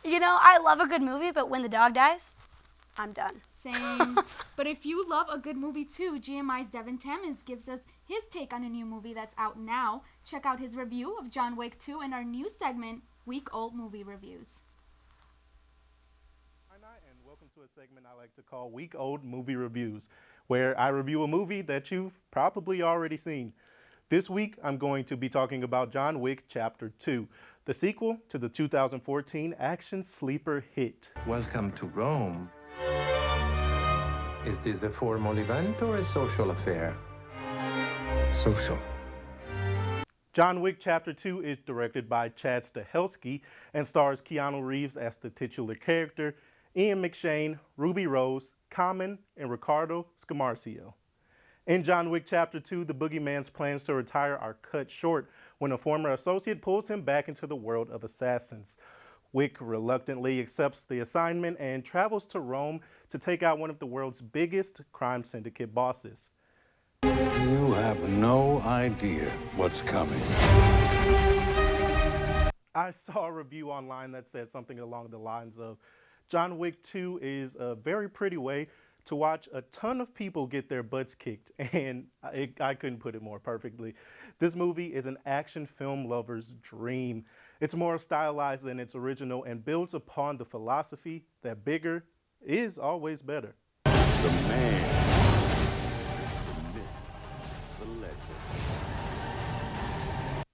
You know, I love a good movie, but when the dog dies, I'm done. Same. But if you love a good movie too, GMI's Devyn Tammons gives us his take on a new movie that's out now. Check out his review of John Wick 2 in our new segment, Week Old Movie Reviews. And welcome to a segment I like to call Week Old Movie Reviews, where I review a movie that you've probably already seen. This week, I'm going to be talking about John Wick Chapter 2, the sequel to the 2014 action sleeper hit. Welcome to Rome. Is this a formal event or a social affair? Social. John Wick Chapter 2 is directed by Chad Stahelski and stars Keanu Reeves as the titular character, Ian McShane, Ruby Rose, Common, and Ricardo Scamarcio. In John Wick Chapter 2, the boogeyman's plans to retire are cut short when a former associate pulls him back into the world of assassins. Wick reluctantly accepts the assignment and travels to Rome to take out one of the world's biggest crime syndicate bosses. You have no idea what's coming. I saw a review online that said something along the lines of, John Wick 2 is a very pretty way to watch a ton of people get their butts kicked, and I couldn't put it more perfectly. This movie is an action film lover's dream. It's more stylized than its original and builds upon the philosophy that bigger is always better. The man, the myth, the legend.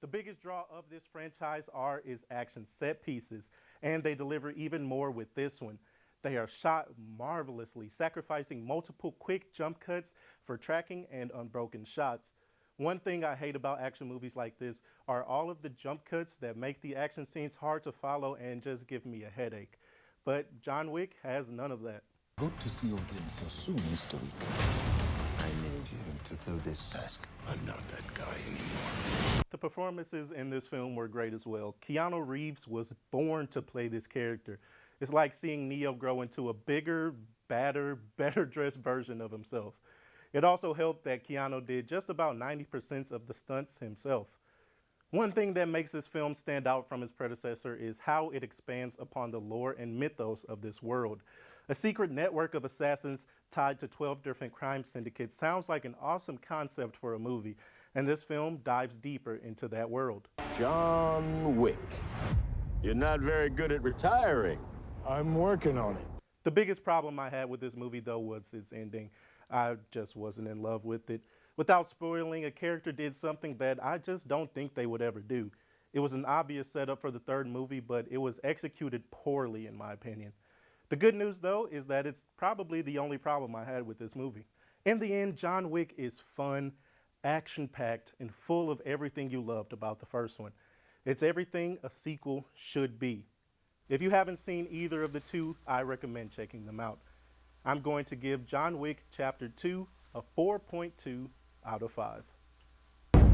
The biggest draw of this franchise are its action set pieces, and they deliver even more with this one. They are shot marvelously, sacrificing multiple quick jump cuts for tracking and unbroken shots. One thing I hate about action movies like this are all of the jump cuts that make the action scenes hard to follow and just give me a headache. But John Wick has none of that. Good to see you again so soon, Mr. Wick. I need you to do this task. I'm not that guy anymore. The performances in this film were great as well. Keanu Reeves was born to play this character. It's like seeing Neo grow into a bigger, badder, better dressed version of himself. It also helped that Keanu did just about 90% of the stunts himself. One thing that makes this film stand out from its predecessor is how it expands upon the lore and mythos of this world. A secret network of assassins tied to 12 different crime syndicates sounds like an awesome concept for a movie, and this film dives deeper into that world. John Wick. You're not very good at retiring. I'm working on it. The biggest problem I had with this movie, though, was its ending. I just wasn't in love with it. Without spoiling, a character did something that I just don't think they would ever do. It was an obvious setup for the third movie, but it was executed poorly, in my opinion. The good news, though, is that it's probably the only problem I had with this movie. In the end, John Wick is fun, action-packed, and full of everything you loved about the first one. It's everything a sequel should be. If you haven't seen either of the two, I recommend checking them out. I'm going to give John Wick Chapter 2 a 4.2 out of 5.